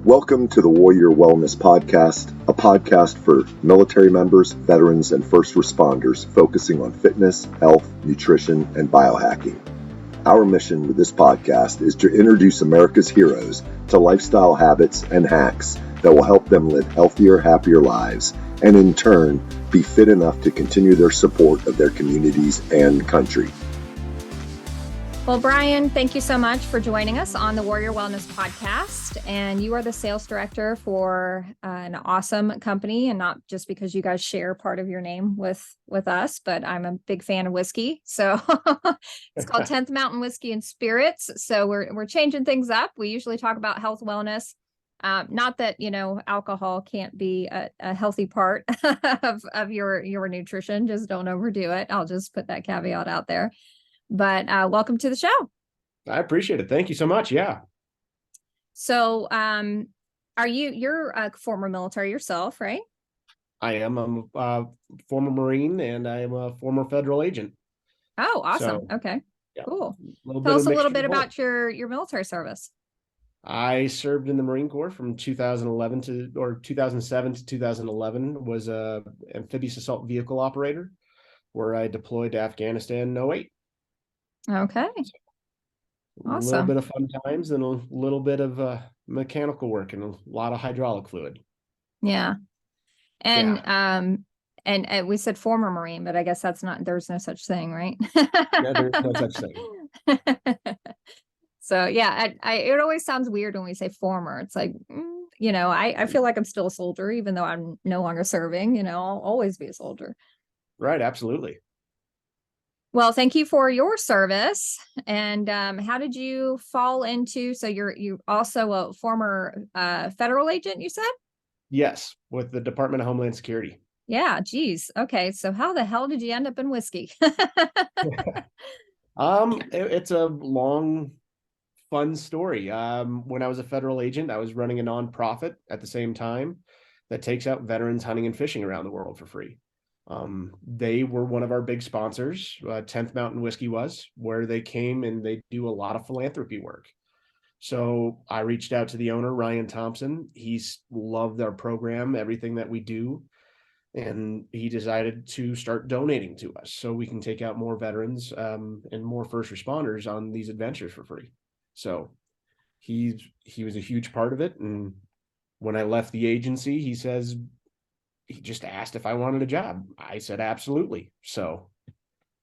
Welcome to the Warrior Wellness Podcast, a podcast for military members, veterans, and first responders focusing on fitness, health, nutrition, and biohacking. Our mission with this podcast is to introduce America's heroes to lifestyle habits and hacks that will help them live healthier, happier lives, and in turn, be fit enough to continue their support of their communities and country. Well, Brian, thank you so much for joining us on the Warrior Wellness Podcast. And you are the sales director for an awesome company, and not just because you guys share part of your name with us, but I'm a big fan of whiskey. So it's called 10th Mountain Whiskey and Spirits. So we're changing things up. We usually talk about health, wellness. Not that, alcohol can't be a healthy part of your nutrition. Just don't overdo it. I'll just put that caveat out there. But welcome to the show. I appreciate it. Thank you so much. Yeah. So you're a former military yourself, right? I am. I'm a former Marine, and I am a former federal agent. Oh, awesome. So, okay, yeah, cool. Tell us a little bit about your military service. I served in the Marine Corps from 2007 to 2011, was a amphibious assault vehicle operator, where I deployed to Afghanistan in 2008. Okay. Awesome. A little bit of fun times and a little bit of mechanical work and a lot of hydraulic fluid. Yeah. And we said former Marine, but I guess there's no such thing, right? Yeah, there's no such thing. So yeah, it always sounds weird when we say former. It's like, I feel like I'm still a soldier, even though I'm no longer serving, I'll always be a soldier. Right. Absolutely. Well, thank you for your service. And how did you fall into, so you're also a former federal agent, you said? Yes, with the Department of Homeland Security. Yeah, geez. Okay, so how the hell did you end up in whiskey? It's a long, fun story. When I was a federal agent, I was running a nonprofit at the same time that takes out veterans hunting and fishing around the world for free. They were one of our big sponsors, 10th Mountain Whiskey was, where they came and they do a lot of philanthropy work. So I reached out to the owner, Ryan Thompson. He's loved our program, everything that we do. And he decided to start donating to us so we can take out more veterans and more first responders on these adventures for free. So he was a huge part of it. And when I left the agency, he just asked if I wanted a job. I said, absolutely. So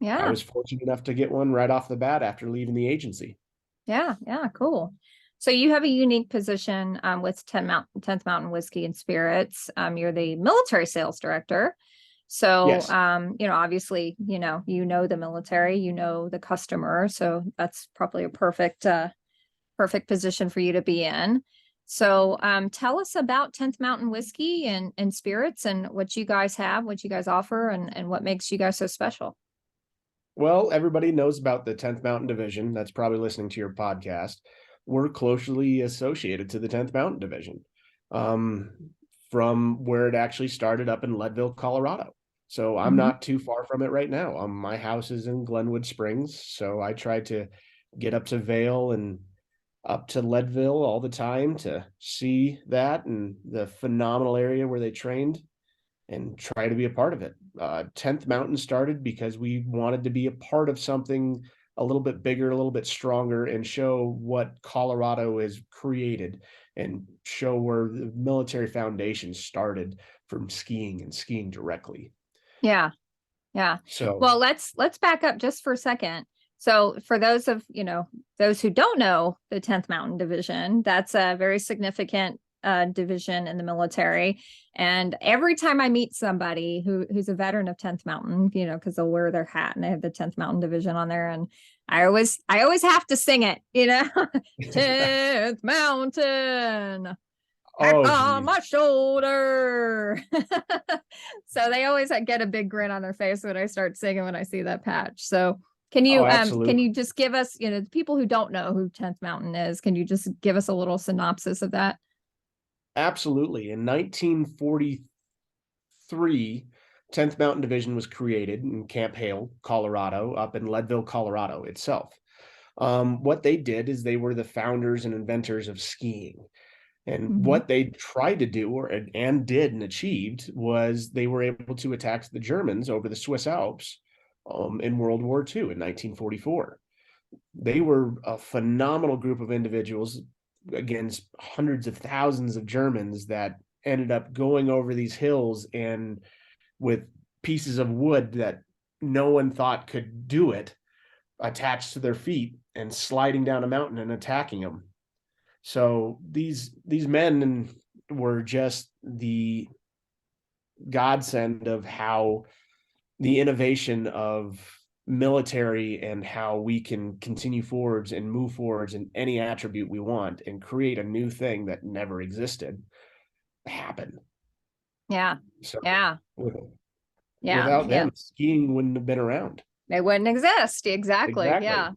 yeah, I was fortunate enough to get one right off the bat after leaving the agency. Yeah. Cool. So you have a unique position with 10th Mountain Whiskey and Spirits. You're the military sales director. So, yes. Obviously, you know the military, the customer. So that's probably a perfect position for you to be in. So tell us about 10th Mountain Whiskey and Spirits and what you guys have, what you guys offer, and what makes you guys so special. Well, everybody knows about the 10th Mountain Division. That's probably listening to your podcast. We're closely associated to the 10th Mountain Division from where it actually started up in Leadville, Colorado. So I'm not too far from it right now. My house is in Glenwood Springs. So I try to get up to Vail and up to Leadville all the time to see that and the phenomenal area where they trained and try to be a part of it. 10th Mountain started because we wanted to be a part of something a little bit bigger, a little bit stronger, and show what Colorado has created and show where the military foundation started from skiing and skiing directly. Yeah. So, well, let's back up just for a second. So for those who don't know the 10th Mountain Division, that's a very significant division in the military. And every time I meet somebody who's a veteran of 10th Mountain, because they'll wear their hat and they have the 10th Mountain Division on there. And I always have to sing it, 10th Mountain. On my shoulder. So they always get a big grin on their face when I start singing when I see that patch. So can you just give us, the people who don't know who 10th Mountain is, can you just give us a little synopsis of that? Absolutely. In 1943, 10th Mountain Division was created in Camp Hale, Colorado, up in Leadville, Colorado itself. What they did is they were the founders and inventors of skiing. And what they tried to do and did and achieved was they were able to attack the Germans over the Swiss Alps in World War II in 1944. They were a phenomenal group of individuals against hundreds of thousands of Germans that ended up going over these hills and with pieces of wood that no one thought could do it attached to their feet and sliding down a mountain and attacking them. So these men were just the godsend of how the innovation of military and how we can continue forwards and move forwards in any attribute we want and create a new thing that never existed happen. Yeah. So without them, skiing wouldn't have been around. They wouldn't exist. Exactly. Yeah.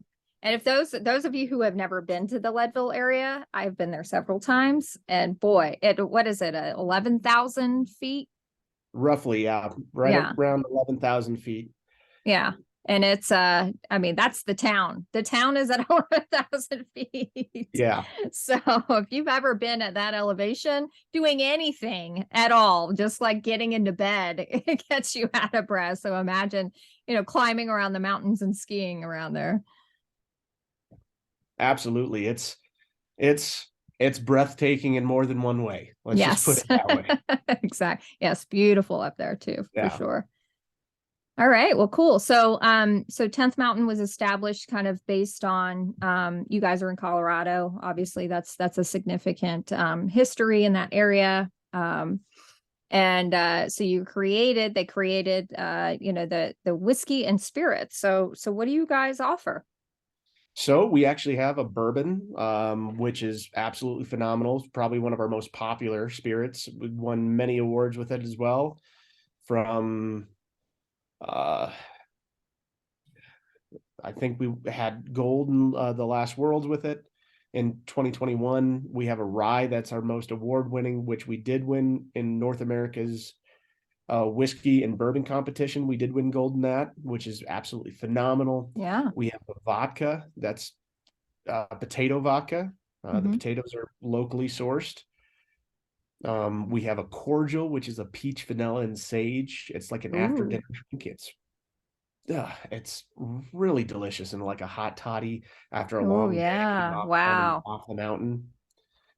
And if those of you who have never been to the Leadville area, I've been there several times, and boy, what is it, 11,000 feet? Roughly, yeah, around 11,000 feet. Yeah. And it's, I mean, that's the town. The town is at 11,000 feet. Yeah. So if you've ever been at that elevation, doing anything at all, just like getting into bed, it gets you out of breath. So imagine, climbing around the mountains and skiing around there. Absolutely. It's breathtaking in more than one way. Let's just put it that way. Exactly. Yes. Beautiful up there too, for sure. All right. Well, cool. So, so 10th Mountain was established kind of based on, you guys are in Colorado. Obviously that's a significant, history in that area. So they created, the whiskey and spirits. So what do you guys offer? So we actually have a bourbon, which is absolutely phenomenal. It's probably one of our most popular spirits. We won many awards with it as well. From, I think we had gold in the last Worlds with it. In 2021, we have a rye that's our most award-winning, which we did win in North America's whiskey and bourbon competition. We did win gold in that, which is absolutely phenomenal. Yeah. We have a vodka that's potato vodka. The potatoes are locally sourced. We have a cordial, which is a peach, vanilla, and sage. It's like an after dinner drink. It's really delicious and like a hot toddy after a long day off the mountain.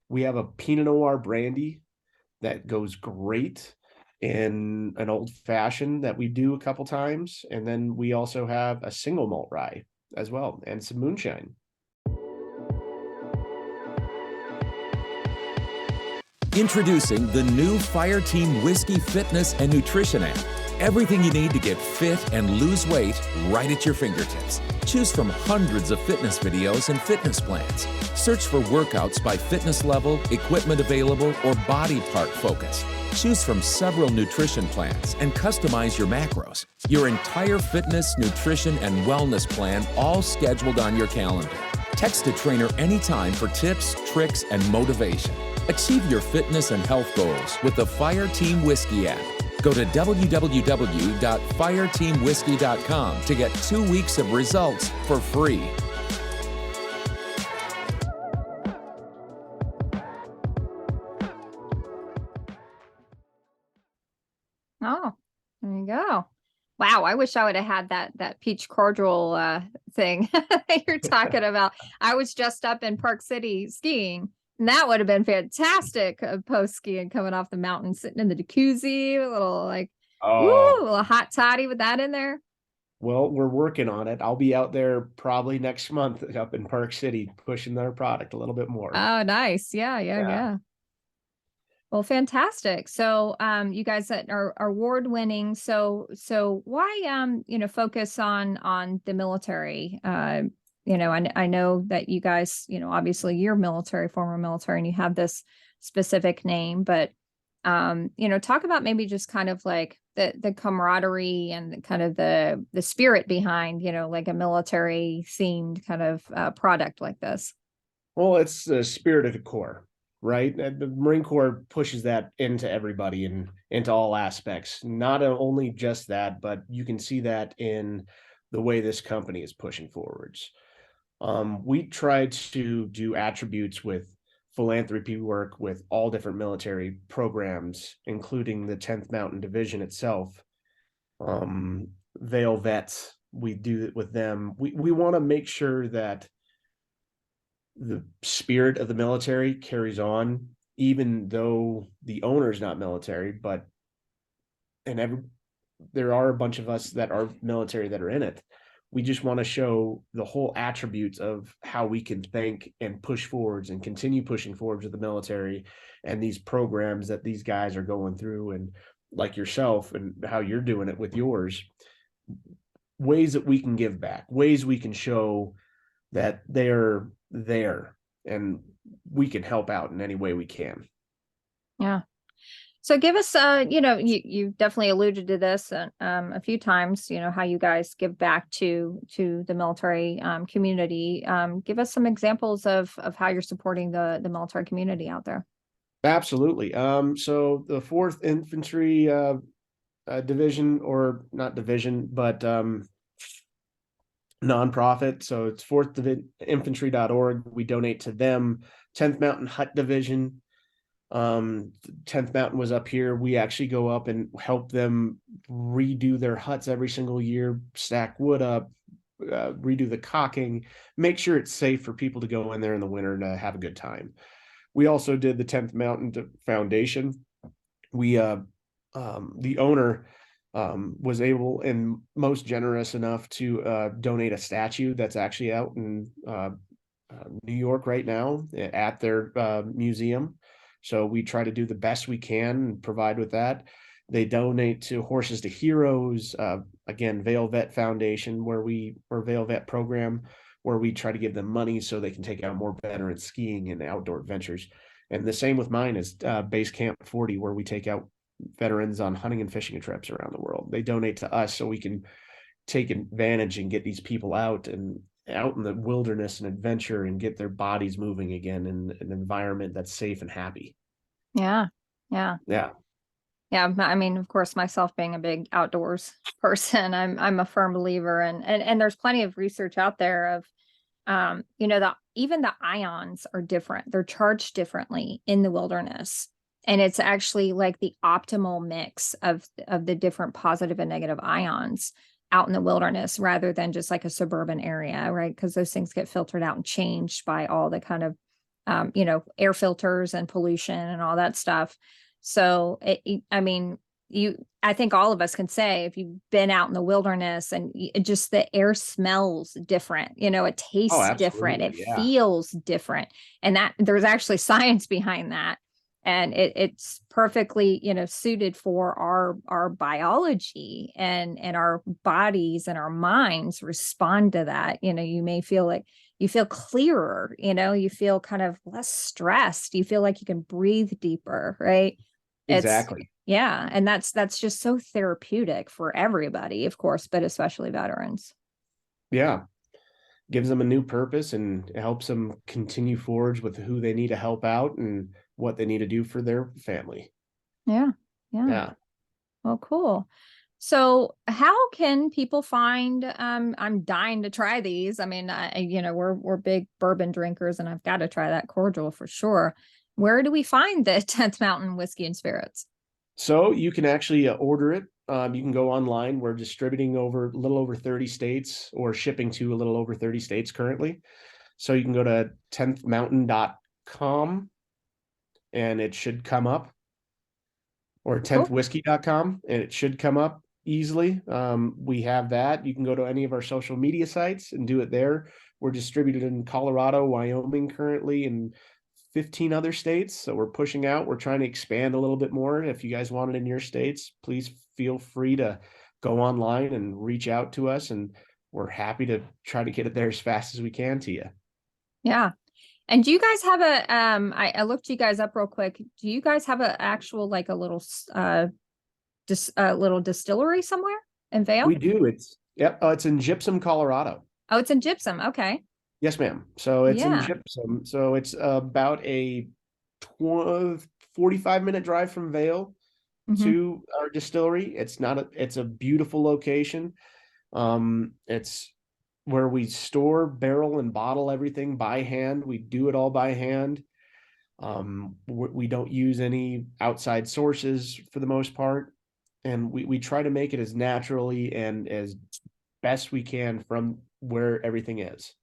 We have a Pinot Noir brandy that goes great in an old fashioned that we do a couple times. And then we also have a single malt rye as well, and some moonshine. Introducing the new Fireteam Whiskey Fitness and Nutrition app. Everything you need to get fit and lose weight right at your fingertips. Choose from hundreds of fitness videos and fitness plans. Search for workouts by fitness level, equipment available, or body part focus. Choose from several nutrition plans and customize your macros. Your entire fitness, nutrition, and wellness plan all scheduled on your calendar. Text a trainer anytime for tips, tricks, and motivation. Achieve your fitness and health goals with the Fireteam Whiskey app. Go to www.fireteamwhiskey.com to get 2 weeks of results for free. Oh, there you go. Wow, I wish I would have had that peach cordial thing that you're talking about. I was just up in Park City skiing, and that would have been fantastic post skiing, coming off the mountain, sitting in the jacuzzi, a little a little hot toddy with that in there. Well, we're working on it. I'll be out there probably next month up in Park City pushing their product a little bit more. Oh, nice. Yeah. Well, fantastic. So, you guys are award winning. So why, focus on the military? I know that you guys, obviously you're military, former military, and you have this specific name, but, talk about maybe just kind of like the camaraderie and kind of the spirit behind, like a military themed kind of product like this. Well, it's the spirit of the Corps. Right? The Marine Corps pushes that into everybody and into all aspects. Not only just that, but you can see that in the way this company is pushing forwards. We try to do attributes with philanthropy work with all different military programs, including the 10th Mountain Division itself. Vail Vets, we do it with them. We want to make sure that the spirit of the military carries on, even though the owner is not military, but there are a bunch of us that are military that are in it. We just want to show the whole attributes of how we can think and push forwards and continue pushing forwards with the military and these programs that these guys are going through, and like yourself and how you're doing it with yours, ways that we can give back, ways we can show that they're there and we can help out in any way we can. Yeah. So give us, you definitely alluded to this a few times, how you guys give back to the military community. Give us some examples of how you're supporting the military community out there. Absolutely. So the 4th Infantry Division, or not division, but nonprofit. So it's 4thinfantry.org. We donate to them. 10th Mountain Hut Division. 10th Mountain was up here. We actually go up and help them redo their huts every single year, stack wood up, redo the caulking, make sure it's safe for people to go in there in the winter to have a good time. We also did the 10th Mountain Foundation. We the owner was able and most generous enough to donate a statue that's actually out in New York right now at their museum. So we try to do the best we can and provide with that. They donate to Horses to Heroes, again, Vail Vet Foundation, or Vail Vet Program, where we try to give them money so they can take out more veterans skiing and outdoor adventures. And the same with mine is Base Camp 40, where we take out veterans on hunting and fishing trips around the world. They donate to us so we can take advantage and get these people out in the wilderness and adventure and get their bodies moving again in an environment that's safe and happy. Yeah. I mean, of course, myself being a big outdoors person, I'm a firm believer, and there's plenty of research out there of, even the ions are different. They're charged differently in the wilderness. And it's actually like the optimal mix of the different positive and negative ions out in the wilderness, rather than just like a suburban area, right? Because those things get filtered out and changed by all the kind of, air filters and pollution and all that stuff. So, I think all of us can say, if you've been out in the wilderness and just the air smells different, it tastes different, it feels different. And that there's actually science behind that. And it's perfectly, suited for our biology, and our bodies and our minds respond to that. You may feel like you feel clearer, you feel kind of less stressed. You feel like you can breathe deeper, right? Exactly. Yeah. And that's just so therapeutic for everybody, of course, but especially veterans. Yeah. Gives them a new purpose and helps them continue forward with who they need to help out and what they need to do for their family. Yeah. Well, cool. So how can people find, I'm dying to try these. I mean, we're big bourbon drinkers, and I've got to try that cordial for sure. Where do we find the 10th Mountain Whiskey and Spirits? So you can actually order it. You can go online. We're distributing a little over 30 states, or shipping to a little over 30 states currently. So you can go to 10thmountain.com and it should come up, or 10thwhiskey.com and it should come up easily. We have that. You can go to any of our social media sites and do it there. We're distributed in Colorado, Wyoming currently, and 15 other states. So we're pushing out. We're trying to expand a little bit more. If you guys want it in your states, please feel free to go online and reach out to us, and we're happy to try to get it there as fast as we can to you. Yeah. And do you guys have I looked you guys up real quick. Do you guys have an actual, like a little little distillery somewhere in Vail? We do. It's in Gypsum, Colorado. Oh, it's in Gypsum. Okay. Yes, ma'am. So it's in Gypsum. So it's about a 45-minute drive from Vail to our distillery. It's a beautiful location. It's where we store, barrel, and bottle everything by hand. We do it all by hand. We don't use any outside sources for the most part. And we try to make it as naturally and as best we can from where everything is.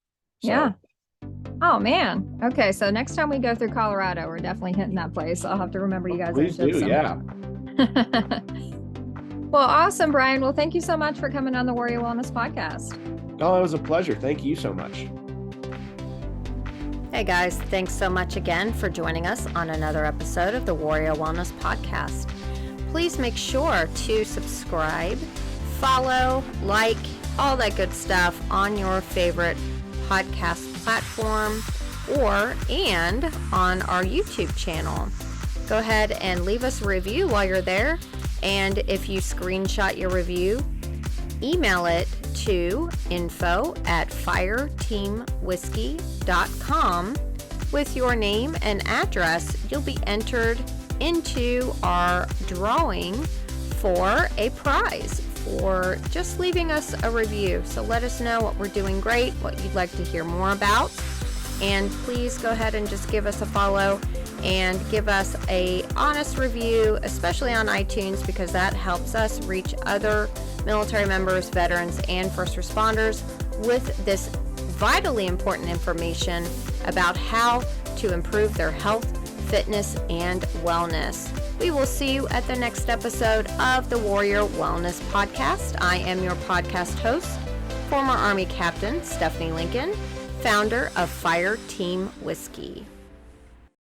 So, yeah. Oh man. Okay. So next time we go through Colorado, we're definitely hitting that place. I'll have to remember you guys. Please do. Yeah. Well, awesome, Brian. Well, thank you so much for coming on the Warrior Wellness Podcast. Oh, it was a pleasure. Thank you so much. Hey guys, thanks so much again for joining us on another episode of the Warrior Wellness Podcast. Please make sure to subscribe, follow, like, all that good stuff on your favorite podcast platform and on our YouTube channel. Go ahead and leave us a review while you're there. And if you screenshot your review, email it to info@fireteamwhiskey.com with your name and address. You'll be entered into our drawing for a prize for just leaving us a review. So let us know what we're doing great, what you'd like to hear more about, and please go ahead and just give us a follow and give us a honest review, especially on iTunes, because that helps us reach other military members, veterans, and first responders with this vitally important information about how to improve their health, fitness, and wellness. We will see you at the next episode of the Warrior Wellness Podcast. I am your podcast host, former Army Captain Stephanie Lincoln, founder of Fire Team Whiskey.